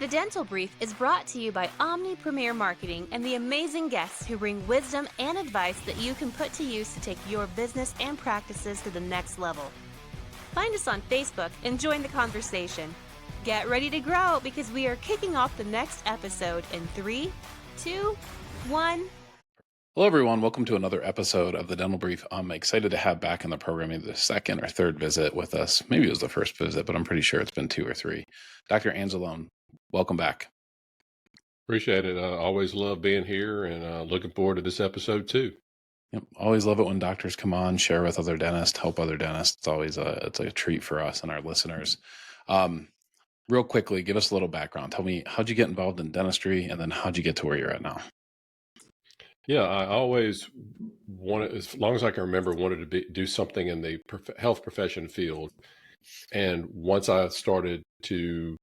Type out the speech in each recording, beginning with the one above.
The Dental Brief is brought to you by Omni Premier Marketing and the amazing guests who bring wisdom and advice that you can put to use to take your business and practices to the next level. Find us on Facebook and join the conversation. Get ready to grow because we are kicking off the next episode in 3, 2, 1. Hello, everyone. Welcome to another episode of the Dental Brief. I'm excited to have back in the program either the second or third visit with us. Maybe it was the first visit, but I'm pretty sure it's been 2 or 3. Dr. Anzalone, welcome back. Appreciate it. Always love being here and looking forward to this episode too. Yep. Always love it when doctors come on, share with other dentists, help other dentists. It's always a treat for us and our listeners. Real quickly, give us a little background. Tell me, how'd you get involved in dentistry, and then how'd you get to where you're at now? Yeah, I always wanted, as long as I can remember, wanted to do something in the health profession field. And once I started to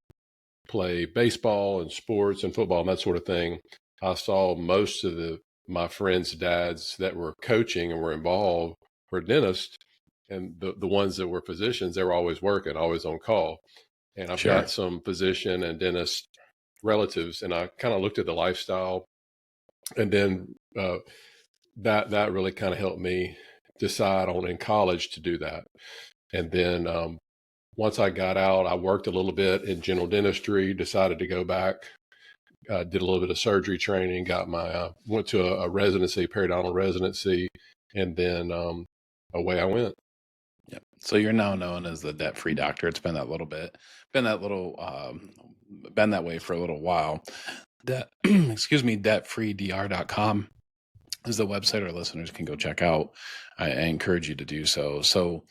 play baseball and sports and football and that sort of thing, I saw most of my friends' dads that were coaching and were involved were dentists, and the ones that were physicians, they were always working, always on call. And I've got some physician and dentist relatives, and I kind of looked at the lifestyle, and then that really kind of helped me decide on in college to do that. And then once I got out, I worked a little bit in general dentistry, decided to go back, did a little bit of surgery training, went to a residency, periodontal residency, and then away I went. Yep. So you're now known as the debt-free doctor. It's been that way for a little while. Debt-freedr.com is the website our listeners can go check out. I encourage you to do so. So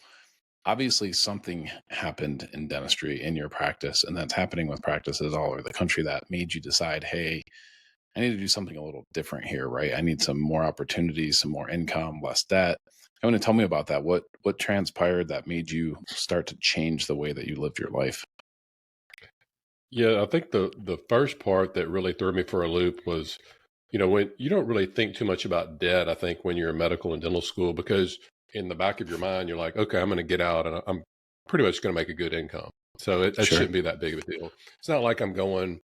obviously something happened in dentistry in your practice, and that's happening with practices all over the country, that made you decide, hey, I need to do something a little different here, right? I need some more opportunities, some more income, less debt. I want to tell me about that. What transpired that made you start to change the way that you lived your life? Yeah, I think the first part that really threw me for a loop was, when you don't really think too much about debt, I think, when you're in medical and dental school, because in the back of your mind, you're like, okay, I'm going to get out and I'm pretty much going to make a good income. So that shouldn't be that big of a deal. It's not like I'm going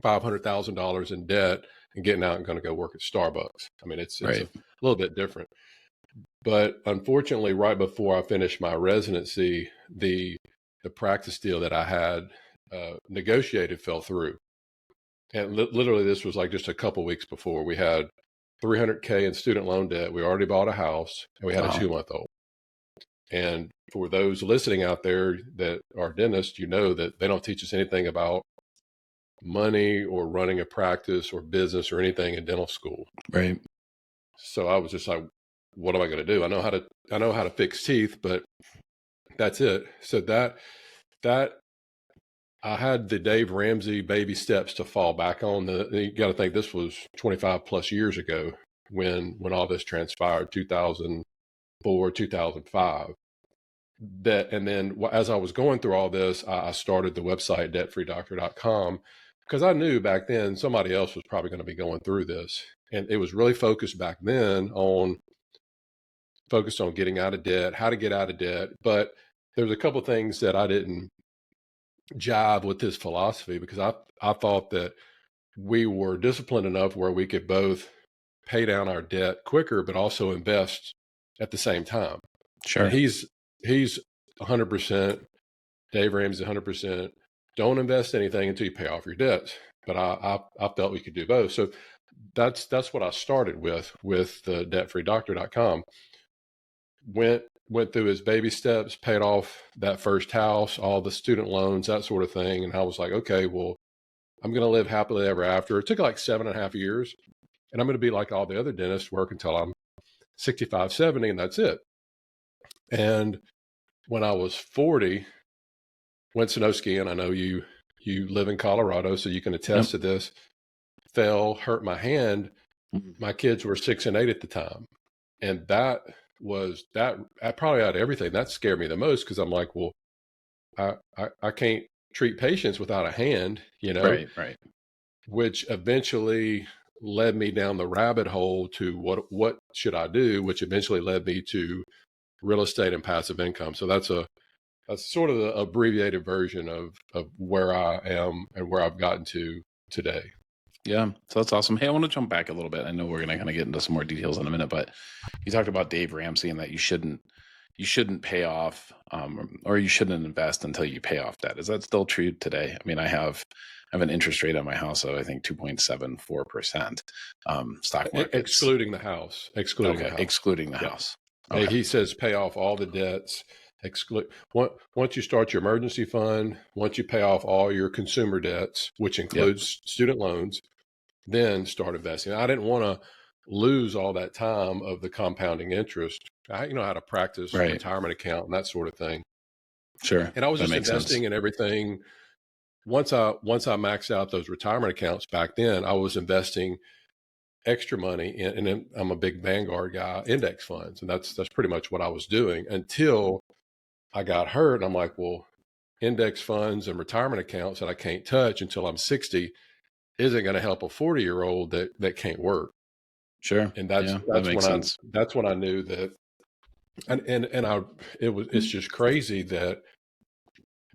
$500,000 in debt and getting out and going to go work at Starbucks. I mean, it's a little bit different. But unfortunately, right before I finished my residency, the practice deal that I had negotiated fell through. And literally, this was like just a couple weeks before. We had $300K in student loan debt. We already bought a house, and we had a 2-month-old. And for those listening out there that are dentists, you know that they don't teach us anything about money or running a practice or business or anything in dental school. Right. So I was just like, what am I going to do? I know how to fix teeth, but that's it. So that I had the Dave Ramsey baby steps to fall back on. You got to think this was 25 plus years ago when all this transpired, 2004, 2005. And then as I was going through all this, I started the website debtfreedoctor.com, because I knew back then somebody else was probably going to be going through this. And it was really focused back then focused on getting out of debt, how to get out of debt. But there's a couple of things that I didn't jive with this philosophy, because I thought that we were disciplined enough where we could both pay down our debt quicker, but also invest at the same time. Sure. And he's 100%, Dave Ramsey 100%. Don't invest anything until you pay off your debts. But I felt we could do both. So that's what I started with the debtfreedoctor.com. Went through his baby steps, paid off that first house, all the student loans, that sort of thing. And I was like, okay, well, I'm going to live happily ever after. It took like 7.5 years, and I'm going to be like all the other dentists, work until I'm 65, 70, and that's it. And when I was 40, went snow skiing. I know you live in Colorado, so you can attest to this. Fell, hurt my hand. My kids were 6 and 8 at the time. And that probably out of everything, that scared me the most, because I'm like, well, I can't treat patients without a hand, Right. Which eventually led me down the rabbit hole to what should I do, which eventually led me to real estate and passive income. So that's a That's sort of the abbreviated version of where I am and where I've gotten to today. Yeah, so that's awesome. Hey, I want to jump back a little bit. I know we're going to kind of get into some more details in a minute, but you talked about Dave Ramsey and that you shouldn't pay off or you shouldn't invest until you pay off debt. Is that still true today? I mean, I have an interest rate on my house of I think 2.74%. Stock markets. Excluding the house. Excluding the Okay, house. excluding the Yeah. house. Yeah, Okay. he says pay off all the debts. Once you start your emergency fund, once you pay off all your consumer debts, which Yep. includes student loans, then start investing. I didn't want to lose all that time of the compounding interest. I know how to practice Right. retirement account and that sort of thing. Sure. And I was That just makes sense. investing in everything. Once I maxed out those retirement accounts back then, I was investing extra money in, and I'm a big Vanguard guy, index funds, and that's pretty much what I was doing until I got hurt. And I'm like, well, index funds and retirement accounts that I can't touch until I'm 60 isn't going to help a 40-year-old that can't work. Sure. And Yeah, that makes sense. that's when I knew that, it's just crazy that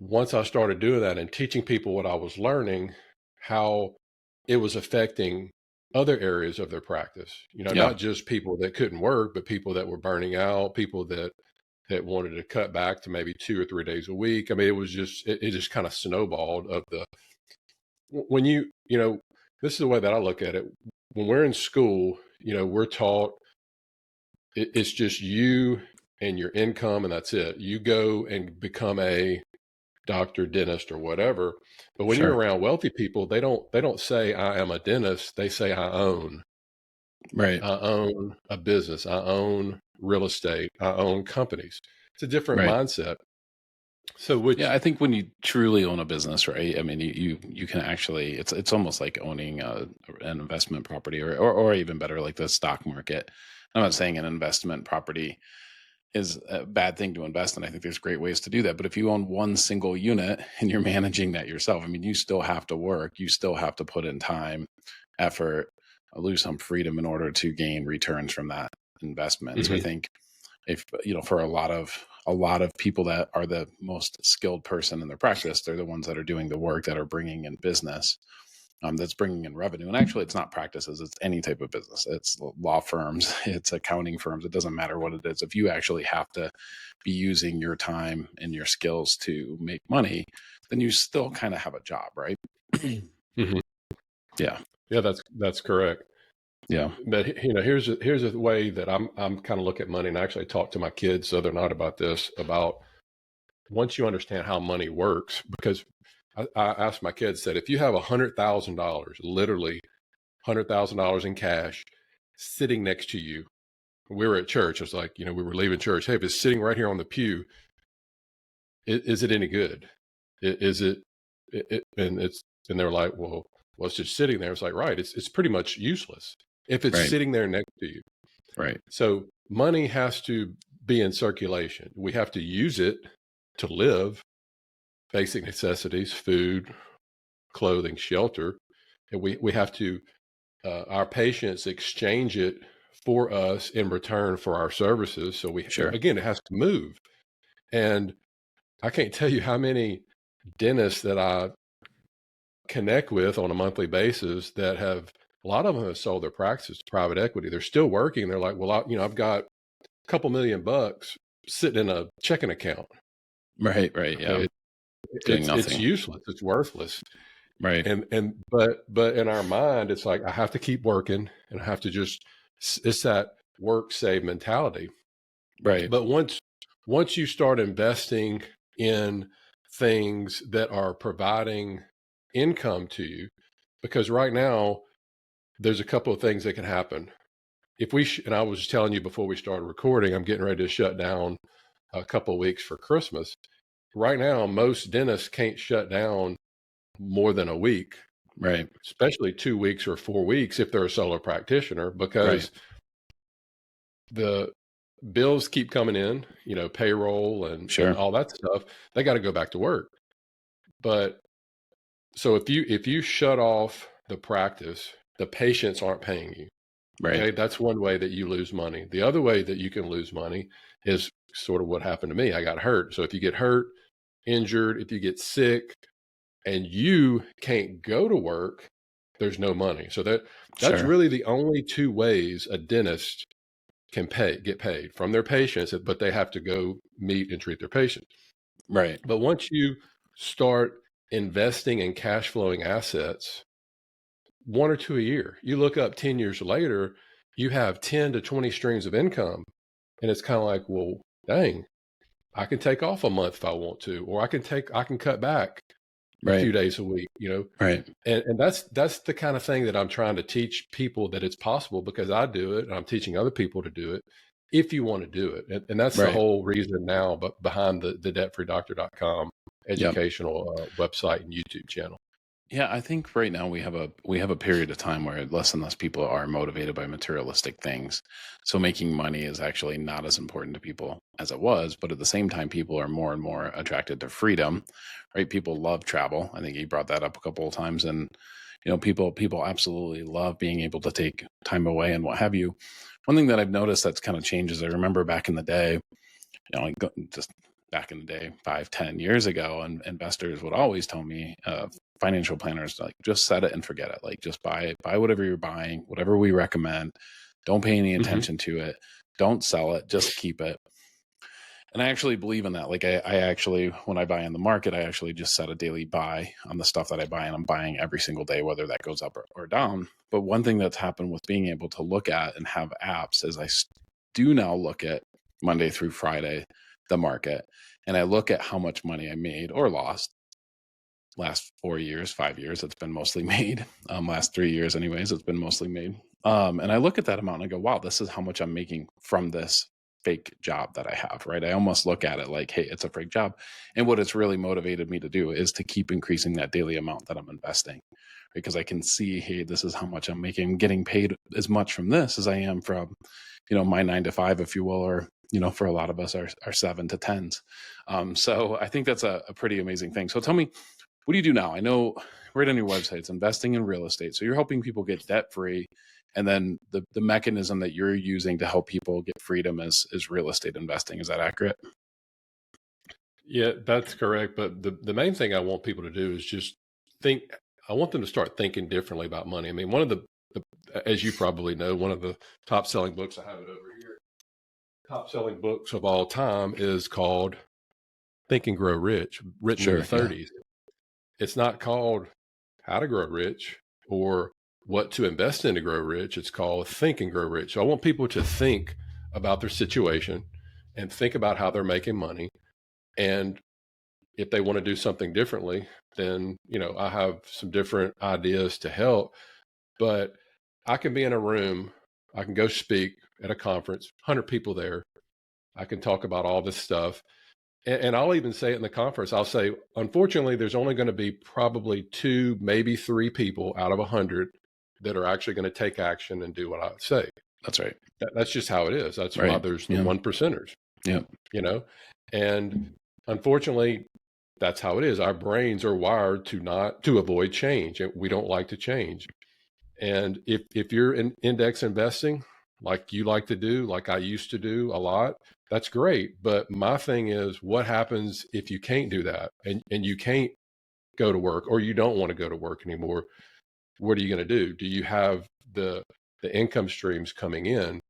once I started doing that and teaching people what I was learning, how it was affecting other areas of their practice, Yeah. not just people that couldn't work, but people that were burning out, people that wanted to cut back to maybe 2 or 3 days a week. I mean, it just kind of snowballed of when this is the way that I look at it. When we're in school, we're taught it's just you and your income, and that's it. You go and become a doctor, dentist, or whatever. But when you're Sure. around wealthy people, they don't say I am a dentist. They say I own. Right. I own a business. I own real estate. I own companies. It's a different Right. mindset. So Yeah, I think when you truly own a business, right? I mean, you can actually it's almost like owning an investment property or even better, like the stock market. I'm not saying an investment property is a bad thing to invest in. I think there's great ways to do that. But if you own one single unit and you're managing that yourself, I mean, you still have to work. You still have to put in time, effort, lose some freedom in order to gain returns from that investment. So I think if for a lot of people that are the most skilled person in their practice, they're the ones that are doing the work that are bringing in business, that's bringing in revenue. And actually, it's not practices; it's any type of business. It's law firms, it's accounting firms. It doesn't matter what it is. If you actually have to be using your time and your skills to make money, then you still kind of have a job, right? Mhm. Yeah. Yeah, that's correct. Yeah. But here's a way that I'm kind of look at money, and I actually talked to my kids the other night about this, about once you understand how money works, because I asked my kids, said, if you have $100,000, literally $100,000 in cash sitting next to you, we were at church. It's like, we were leaving church. Hey, if it's sitting right here on the pew, is it any good? Is it, and they're like, well, it's just sitting there. It's like, right. It's pretty much useless if it's Right. sitting there next to you. Right. So money has to be in circulation. We have to use it to live, basic necessities, food, clothing, shelter. And we have to, our patients exchange it for us in return for our services. So Sure. again, it has to move. And I can't tell you how many dentists that I connect with on a monthly basis that have, a lot of them have sold their practices to private equity. They're still working. They're like, well, I've got a couple $1,000,000 sitting in a checking account. Right. Right. Yeah. Okay. Doing It's nothing. useless. It's worthless. Right. But in our mind, it's like, I have to keep working, and I have to just, it's that work save mentality. Right. But once you start investing in things that are providing income to you, because right now there's a couple of things that can happen. If and I was telling you before we started recording, I'm getting ready to shut down a couple of weeks for Christmas. Right now, most dentists can't shut down more than a week, Right. especially 2 weeks or 4 weeks if they're a solo practitioner, because the bills keep coming in, payroll and Sure. all that stuff. They got to go back to work. But so if you shut off the practice, the patients aren't paying you. Right. Okay, that's one way that you lose money. The other way that you can lose money is sort of what happened to me. I got hurt. So if you get hurt, injured, if you get sick, and you can't go to work, there's no money. So that's Sure. really the only two ways a dentist can get paid from their patients, but they have to go meet and treat their patients. Right. But once you start investing in cash flowing assets, one or two a year, you look up 10 years later, you have 10 to 20 streams of income. And it's kind of like, well, dang, I can take off a month if I want to, or I can cut back a few Right. days a week, Right. and that's the kind of thing that I'm trying to teach people, that it's possible, because I do it and I'm teaching other people to do it if you want to do it. And that's the Right. whole reason now, but behind the debtfreedoctor.com Yep. educational website and YouTube channel. Yeah, I think right now we have a period of time where less and less people are motivated by materialistic things. So making money is actually not as important to people as it was, but at the same time people are more and more attracted to freedom, right? People love travel. I think you brought that up a couple of times, and people absolutely love being able to take time away and what have you. One thing that I've noticed that's kind of changed is I remember back in the day, like just back in the day, 5, 10 years ago, and investors would always tell me, financial planners, like, just set it and forget it. Like, just buy whatever you're buying, whatever we recommend. Don't pay any Hmm. attention to it. Don't sell it. Just keep it. And I actually believe in that. Like, I actually, when I buy in the market, I actually just set a daily buy on the stuff that I buy, and I'm buying every single day, whether that goes up or down. But one thing that's happened with being able to look at and have apps is I do now look at Monday through Friday, the market, and I look at how much money I made or lost. Last 4 years, 5 years, it's been mostly made. Last 3 years, anyways, it's been mostly made. And I look at that amount and I go, wow, this is how much I'm making from this fake job that I have, right? I almost look at it like, hey, it's a fake job. And what it's really motivated me to do is to keep increasing that daily amount that I'm investing, because I can see, hey, this is how much I'm making. I'm getting paid as much from this as I am from, my 9 to 5, if you will, or, for a lot of us, our 7 to 10s. So I think that's a pretty amazing thing. So tell me, what do you do now? I know right on your website, it's investing in real estate. So you're helping people get debt free. And then the mechanism that you're using to help people get freedom is real estate investing. Is that accurate? Yeah, that's correct. But the main thing I want people to do is just think. I want them to start thinking differently about money. I mean, one of the as you probably know, one of the top selling books, I have it over here, top selling books of all time, is called Think and Grow Rich, written in the Sure. Yeah. 30s. It's not called How to Grow Rich or What to Invest in to Grow Rich. It's called Think and Grow Rich. So I want people to think about their situation and think about how they're making money. And if they want to do something differently, then, I have some different ideas to help. But I can be in a room, I can go speak at a conference, 100 people there. I can talk about all this stuff. And I'll even say it in the conference. I'll say, unfortunately, there's only going to be probably 2, maybe 3 people out of 100 that are actually going to take action and do what I say. That's right. That's just how it is. That's why Right. there's the Yeah. 1%ers, Yeah. And unfortunately, that's how it is. Our brains are wired to avoid change. We don't like to change. And if you're in index investing, like you like to do, like I used to do a lot, that's great. But my thing is, what happens if you can't do that and you can't go to work, or you don't want to go to work anymore? What are you going to do? Do you have the income streams coming in?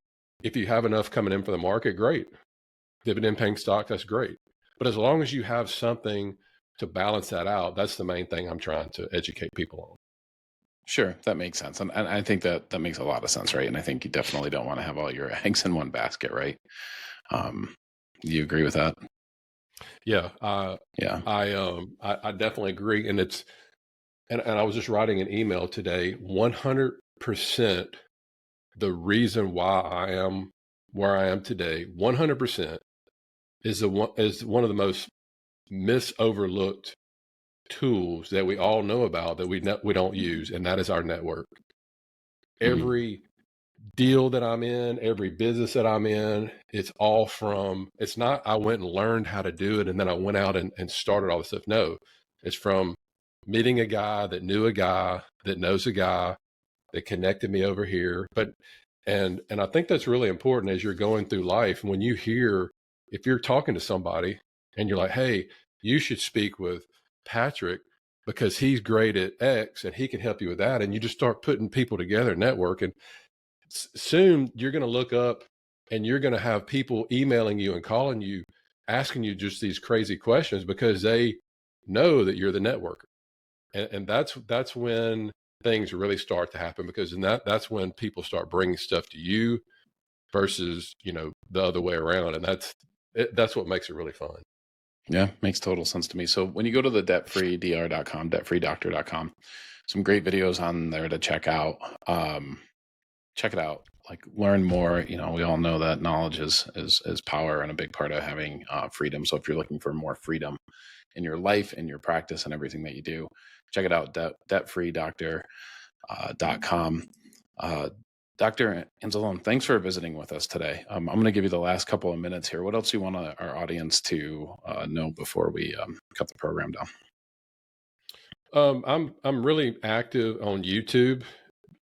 If you have enough coming in from the market, great. Dividend paying stock, that's great. But as long as you have something to balance that out, that's the main thing I'm trying to educate people on. Sure. That makes sense. And I think that makes a lot of sense, right? And I think you definitely don't want to have all your eggs in one basket, right? Do you agree with that? Yeah. Yeah. I definitely agree. And and I was just writing an email today, 100% the reason why I am where I am today, 100% is one of the most misoverlooked tools that we all know about that we don't use, and that is our network. Mhm. Every deal that I'm in, every business that I'm in, it's not I went and learned how to do it and then I went out and started all this stuff. No, it's from meeting a guy that knew a guy that knows a guy that connected me over here. And I think that's really important as you're going through life. When if you're talking to somebody and you're like, hey, you should speak with Patrick because he's great at X and he can help you with that. And you just start putting people together, network, and soon you're going to look up and you're going to have people emailing you and calling you, asking you just these crazy questions because they know that you're the networker. And that's when things really start to happen, because that's when people start bringing stuff to you versus, the other way around. And that's what makes it really fun. Yeah, makes total sense to me. So when you go to the debtfreedr.com, debtfreedoctor.com, some great videos on there to check out. Check it out. Like, learn more. We all know that knowledge is power and a big part of having freedom. So if you're looking for more freedom in your life, in your practice, and everything that you do, check it out. Debtfreedoctor.com. Dr. Anzalone, thanks for visiting with us today. I'm going to give you the last couple of minutes here. What else do you want our audience to know before we cut the program down? I'm really active on YouTube.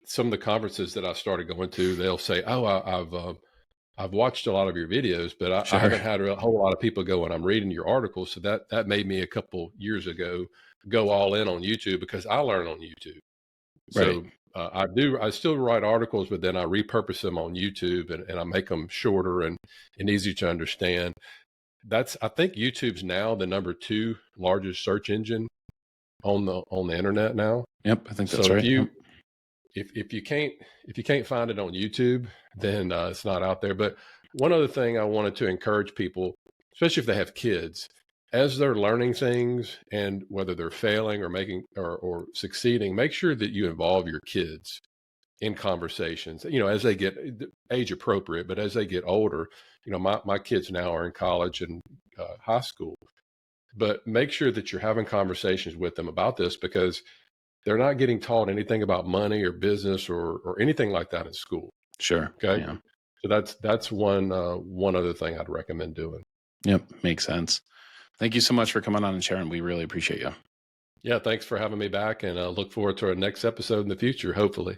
Some of the conferences that I started going to, they'll say, "Oh, I've watched a lot of your videos, but I Sure. haven't had a whole lot of people go, and I'm reading your articles." So that made me a couple years ago go all in on YouTube because I learn on YouTube. Right. So I still write articles, but then I repurpose them on YouTube and I make them shorter and easy to understand. I think YouTube's now the number 2 largest search engine on the internet now. Yep, I think that's So right. Yep. if you can't find it on YouTube, then it's not out there. But one other thing I wanted to encourage people, especially if they have kids, as they're learning things and whether they're failing or making or succeeding, make sure that you involve your kids in conversations, as they get age appropriate, but as they get older. My kids now are in college and high school, but make sure that you're having conversations with them about this, because they're not getting taught anything about money or business or anything like that in school. Sure. Okay. Yeah. So that's one other thing I'd recommend doing. Yep. Makes sense. Thank you so much for coming on and sharing. We really appreciate you. Yeah. Thanks for having me back, and I look forward to our next episode in the future, hopefully.